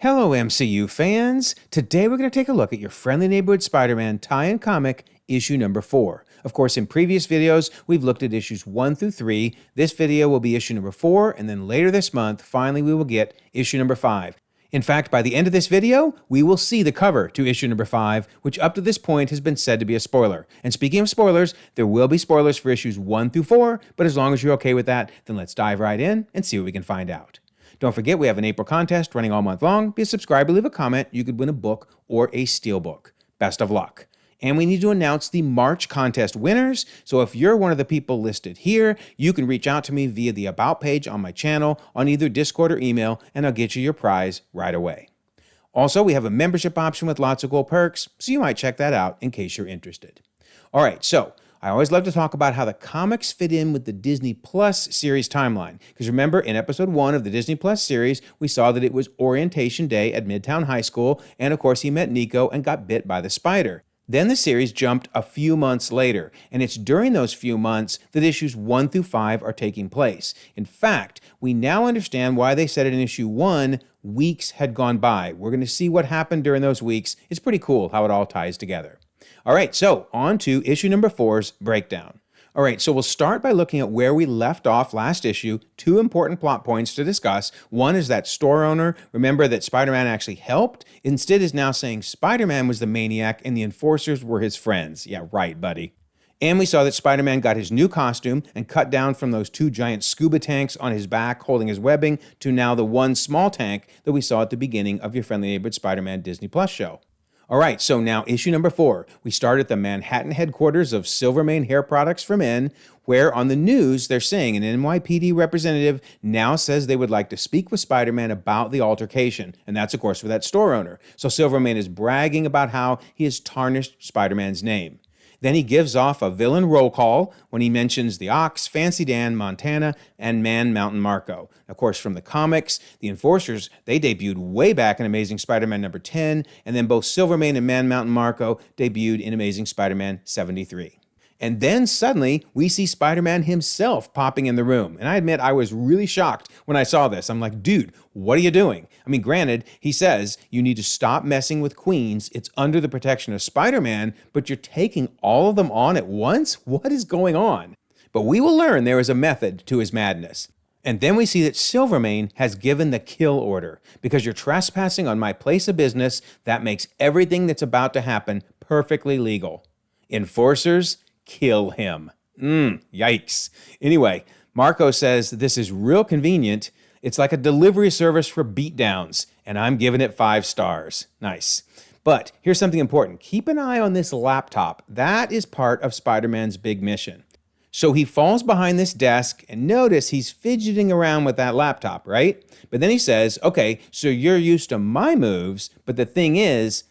Hello, MCU fans! Today we're going to take a look at your friendly neighborhood Spider-Man tie-in comic, issue number 4. Of course, in previous videos, we've looked at issues 1 through 3. This video will be issue number 4, and then later this month, finally we will get issue number 5. In fact, by the end of this video, we will see the cover to issue number 5, which up to this point has been said to be a spoiler. And speaking of spoilers, there will be spoilers for issues 1 through 4, but as long as you're okay with that, then let's dive right in and see what we can find out. Don't forget, we have an April contest running all month long. Be a subscriber, leave a comment. You could win a book or a steelbook. Best of luck. And we need to announce the March contest winners. So if you're one of the people listed here, you can reach out to me via the About page on my channel, on either Discord or email, and I'll get you your prize right away. Also, we have a membership option with lots of cool perks, so you might check that out in case you're interested. All right, so I always love to talk about how the comics fit in with the Disney Plus series timeline. Because remember, in episode 1 of the Disney Plus series, we saw that it was orientation day at Midtown High School, and of course he met Nico and got bit by the spider. Then the series jumped a few months later, and it's during those few months that issues 1 through 5 are taking place. In fact, we now understand why they said it in issue 1, weeks had gone by. We're going to see what happened during those weeks. It's pretty cool how it all ties together. All right, so on to issue number 4's breakdown. All right, so we'll start by looking at where we left off last issue. 2 important plot points to discuss. One is that store owner, remember that Spider-Man actually helped, instead is now saying Spider-Man was the maniac and the enforcers were his friends. Yeah, right, buddy. And we saw that Spider-Man got his new costume and cut down from those 2 giant scuba tanks on his back holding his webbing to now the 1 small tank that we saw at the beginning of your Friendly Neighborhood Spider-Man Disney Plus show. All right, so now issue number 4. We start at the Manhattan headquarters of Silvermane Hair Products for Men, where on the news they're saying an NYPD representative now says they would like to speak with Spider-Man about the altercation. And that's, of course, for that store owner. So Silvermane is bragging about how he has tarnished Spider-Man's name. Then he gives off a villain roll call when he mentions the Ox, Fancy Dan, Montana, and Man Mountain Marco. Of course, from the comics, the Enforcers, they debuted way back in Amazing Spider-Man number 10, and then both Silvermane and Man Mountain Marco debuted in Amazing Spider-Man 73. And then suddenly, we see Spider-Man himself popping in the room. And I admit I was really shocked when I saw this. I'm like, dude, what are you doing? I mean, granted, he says you need to stop messing with queens. It's under the protection of Spider-Man, but you're taking all of them on at once? What is going on? But we will learn there is a method to his madness. And then we see that Silvermane has given the kill order. Because you're trespassing on my place of business, that makes everything that's about to happen perfectly legal. Enforcers, kill him. Yikes. Anyway, Marco says this is real convenient. It's like a delivery service for beatdowns, and I'm giving it 5 stars. Nice. But here's something important. Keep an eye on this laptop. That is part of Spider-Man's big mission. So he falls behind this desk, and notice he's fidgeting around with that laptop, right? But then he says, okay, so you're used to my moves, but the thing is,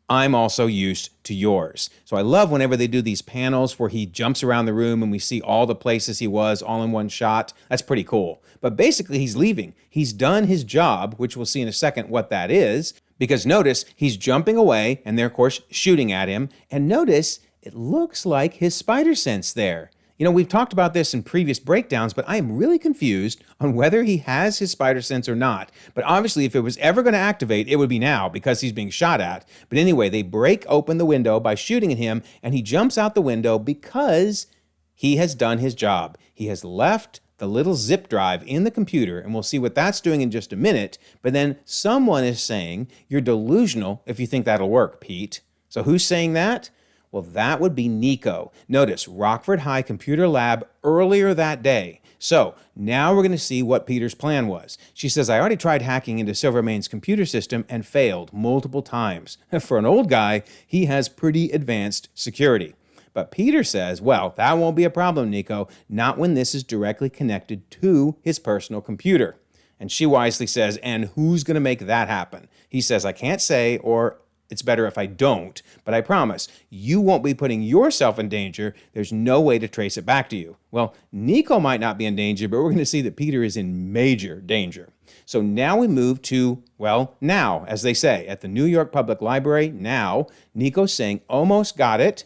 I'm also used to yours. So I love whenever they do these panels where he jumps around the room and we see all the places he was all in one shot. That's pretty cool. But basically he's leaving. He's done his job, which we'll see in a second what that is, because notice he's jumping away and they're of course shooting at him. And notice it looks like his spider sense there. You know, we've talked about this in previous breakdowns, but I am really confused on whether he has his spider sense or not. But obviously, if it was ever going to activate, it would be now because he's being shot at. But anyway, they break open the window by shooting at him, and he jumps out the window because he has done his job. He has left the little zip drive in the computer, and we'll see what that's doing in just a minute. But then someone is saying, you're delusional if you think that'll work, Pete. So who's saying that? Well, that would be Nico. Notice, Rockford High Computer Lab earlier that day. So now we're going to see what Peter's plan was. She says, I already tried hacking into Silvermane's computer system and failed multiple times. For an old guy, he has pretty advanced security. But Peter says, well, that won't be a problem, Nico, not when this is directly connected to his personal computer. And she wisely says, and who's going to make that happen? He says, I can't say, or it's better if I don't, but I promise you won't be putting yourself in danger. There's no way to trace it back to you. Well, Nico might not be in danger, but we're going to see that Peter is in major danger. So now we move to, well, now, as they say, at the New York Public Library, now, Nico's saying, almost got it.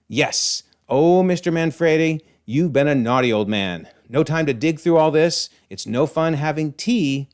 Yes. Oh, Mr. Manfredi, you've been a naughty old man. No time to dig through all this. It's no fun having tea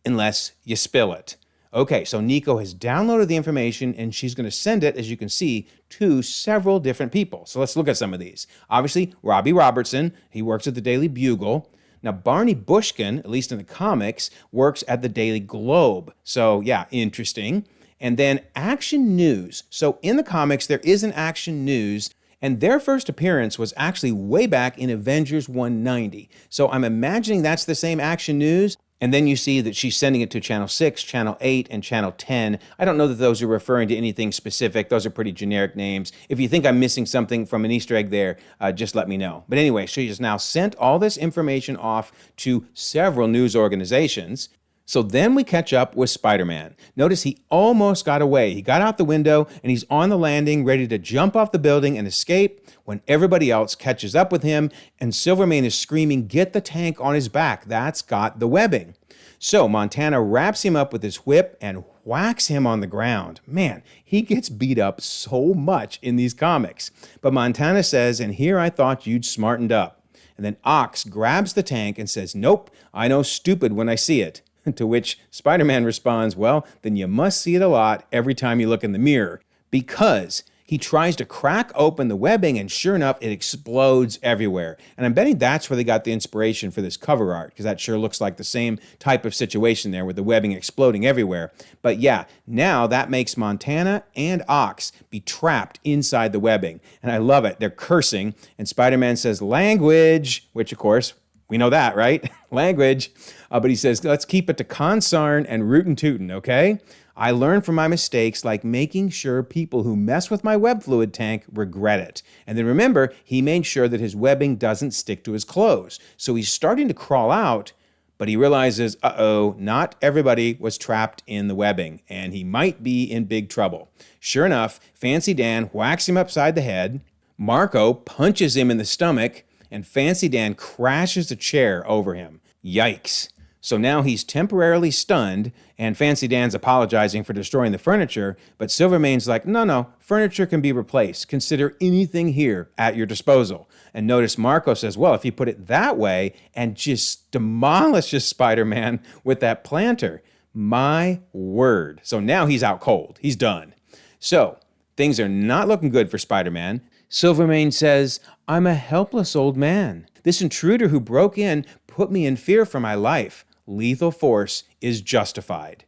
unless you spill it. Okay, so Nico has downloaded the information and she's going to send it, as you can see, to several different people. So let's look at some of these. Obviously, Robbie Robertson, he works at the Daily Bugle. Now, Barney Bushkin, at least in the comics, works at the Daily Globe. So yeah, interesting. And then Action News. So in the comics, there is an Action News, and their first appearance was actually way back in Avengers 190. So I'm imagining that's the same Action News. And then you see that she's sending it to Channel 6, Channel 8, and Channel 10. I don't know that those are referring to anything specific. Those are pretty generic names. If you think I'm missing something from an Easter egg there, just let me know. But anyway, she has now sent all this information off to several news organizations. So then we catch up with Spider-Man. Notice he almost got away. He got out the window and he's on the landing ready to jump off the building and escape when everybody else catches up with him and Silvermane is screaming, "Get the tank on his back. That's got the webbing." So Montana wraps him up with his whip and whacks him on the ground. Man, he gets beat up so much in these comics. But Montana says, "And here I thought you'd smartened up." And then Ox grabs the tank and says, "Nope, I know stupid when I see it." To which Spider-Man responds, "Well, then you must see it a lot every time you look in the mirror," because he tries to crack open the webbing and sure enough, it explodes everywhere. And I'm betting that's where they got the inspiration for this cover art, because that sure looks like the same type of situation there with the webbing exploding everywhere. But yeah, now that makes Montana and Ox be trapped inside the webbing. And I love it. They're cursing, and Spider-Man says, "Language," which of course, we know that, right? Language. But he says, "Let's keep it to consarn and rootin' tootin', okay? I learned from my mistakes, like making sure people who mess with my web fluid tank regret it." And then remember, he made sure that his webbing doesn't stick to his clothes. So he's starting to crawl out, but he realizes, uh-oh, not everybody was trapped in the webbing, and he might be in big trouble. Sure enough, Fancy Dan whacks him upside the head. Marco punches him in the stomach, and Fancy Dan crashes a chair over him. Yikes. So now he's temporarily stunned, and Fancy Dan's apologizing for destroying the furniture, but Silvermane's like, no, furniture can be replaced. Consider anything here at your disposal. And notice Marco says, well, if you put it that way, and just demolishes Spider-Man with that planter. My word. So now he's out cold. He's done. So things are not looking good for Spider-Man. Silvermane says, "I'm a helpless old man. This intruder who broke in put me in fear for my life. Lethal force is justified."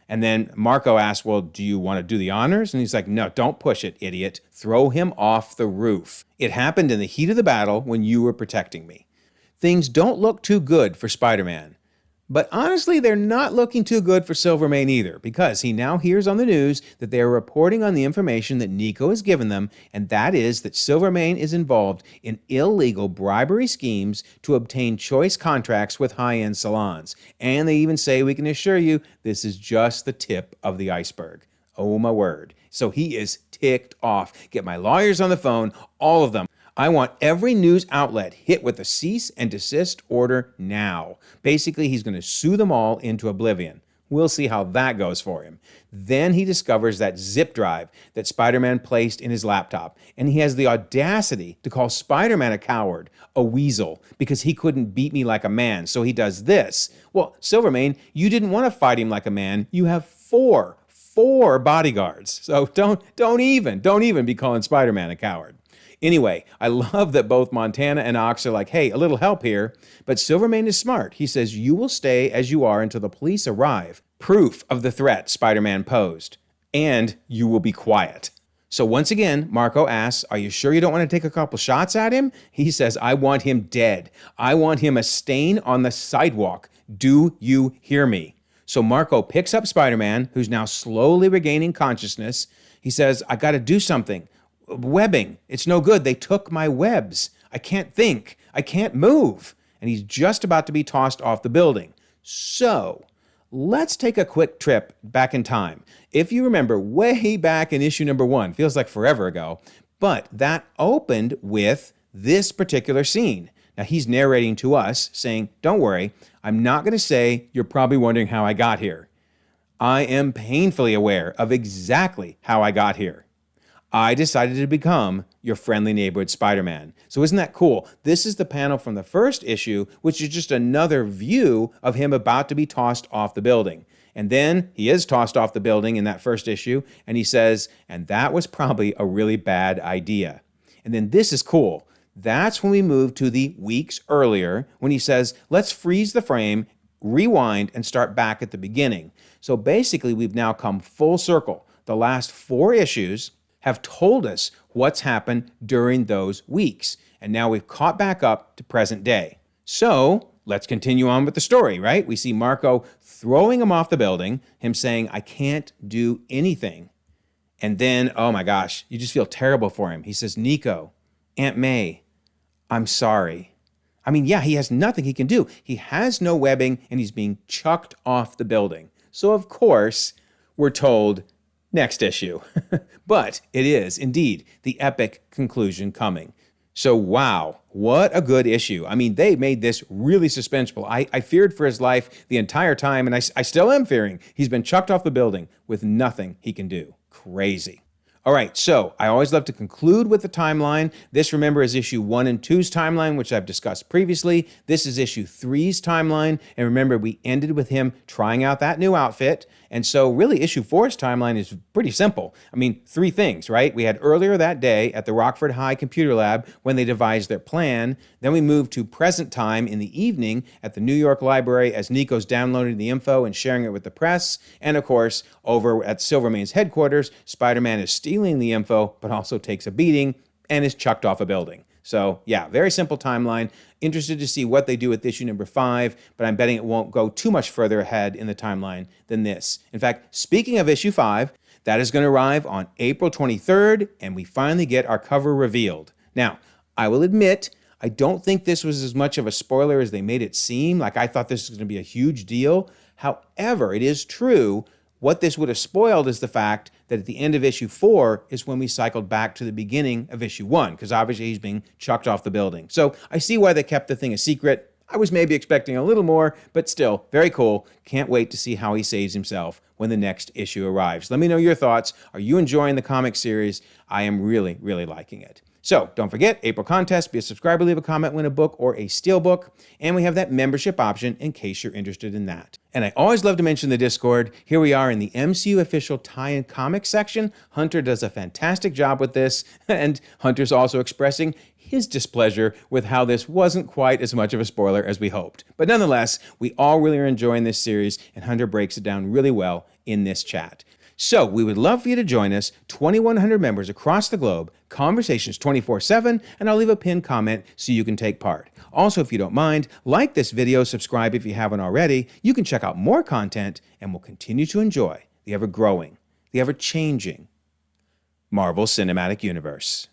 And then Marco asks, "Well, do you want to do the honors?" And he's like, "No, don't push it, idiot. Throw him off the roof. It happened in the heat of the battle when you were protecting me." Things don't look too good for Spider-Man. But honestly, they're not looking too good for Silvermane either, because he now hears on the news that they are reporting on the information that Nico has given them, and that is that Silvermane is involved in illegal bribery schemes to obtain choice contracts with high-end salons. And they even say, "We can assure you this is just the tip of the iceberg." Oh my word. So he is ticked off. Get my lawyers on the phone, all of them. I want every news outlet hit with a cease and desist order now. Basically, he's going to sue them all into oblivion. We'll see how that goes for him. Then he discovers that zip drive that Spider-Man placed in his laptop, and he has the audacity to call Spider-Man a coward, a weasel, because he couldn't beat me like a man, so he does this. Well, Silvermane, you didn't want to fight him like a man. You have four bodyguards. So don't even be calling Spider-Man a coward. Anyway, I love that both Montana and Ox are like, "Hey, a little help here." But Silvermane is smart. He says, "You will stay as you are until the police arrive. Proof of the threat Spider-Man posed. And you will be quiet." So once again, Marco asks, "Are you sure you don't want to take a couple shots at him?" He says, "I want him dead. I want him a stain on the sidewalk. Do you hear me?" So Marco picks up Spider-Man, who's now slowly regaining consciousness. He says, "I got to do something. Webbing. It's no good. They took my webs. I can't think. I can't move." And he's just about to be tossed off the building. So let's take a quick trip back in time. If you remember, way back in issue number 1, feels like forever ago, but that opened with this particular scene. Now he's narrating to us saying, "Don't worry, I'm not going to say you're probably wondering how I got here. I am painfully aware of exactly how I got here. I decided to become your friendly neighborhood Spider-Man." So isn't that cool? This is the panel from the first issue, which is just another view of him about to be tossed off the building. And then he is tossed off the building in that first issue, and he says, and that was probably a really bad idea. And then this is cool. That's when we move to the weeks earlier, when he says, let's freeze the frame, rewind, and start back at the beginning. So basically, we've now come full circle. The last 4 issues have told us what's happened during those weeks. And now we've caught back up to present day. So let's continue on with the story, right? We see Marco throwing him off the building, him saying, I can't do anything. And then, oh my gosh, you just feel terrible for him. He says, Nico, Aunt May, I'm sorry. I mean, yeah, he has nothing he can do. He has no webbing and he's being chucked off the building. So of course, we're told next issue. But it is indeed the epic conclusion coming. So wow, what a good issue. I mean, they made this really suspenseful. I feared for his life the entire time, and I still am fearing. He's been chucked off the building with nothing he can do. Crazy. All right, so I always love to conclude with the timeline. This, remember, is issue 1 and 2's timeline, which I've discussed previously. This is issue 3's timeline. And remember, we ended with him trying out that new outfit. And so really issue 4's timeline is pretty simple. I mean, 3 things, right? We had earlier that day at the Rockford High Computer Lab when they devised their plan. Then we moved to present time in the evening at the New York Library as Nico's downloading the info and sharing it with the press. And of course, over at Silvermane's headquarters, Spider-Man is stealing the info, but also takes a beating and is chucked off a building. So yeah, very simple timeline. Interested to see what they do with issue number 5, but I'm betting it won't go too much further ahead in the timeline than this. In fact, speaking of issue 5, that is going to arrive on April 23rd, and we finally get our cover revealed. Now, I will admit, I don't think this was as much of a spoiler as they made it seem. Like, I thought this was going to be a huge deal. However, it is true. What this would have spoiled is the fact that at the end of issue 4 is when we cycled back to the beginning of issue 1, because obviously he's being chucked off the building. So I see why they kept the thing a secret. I was maybe expecting a little more, but still, very cool. Can't wait to see how he saves himself when the next issue arrives. Let me know your thoughts. Are you enjoying the comic series? I am really, really liking it. So don't forget, April contest, be a subscriber, leave a comment, win a book or a steelbook. And we have that membership option in case you're interested in that. And I always love to mention the Discord. Here we are in the MCU official tie-in comics section. Hunter does a fantastic job with this. And Hunter's also expressing his displeasure with how this wasn't quite as much of a spoiler as we hoped. But nonetheless, we all really are enjoying this series, and Hunter breaks it down really well in this chat. So we would love for you to join us, 2,100 members across the globe, conversations 24/7, and I'll leave a pinned comment so you can take part. Also, if you don't mind, like this video, subscribe if you haven't already. You can check out more content, and we'll continue to enjoy the ever-growing, the ever-changing Marvel Cinematic Universe.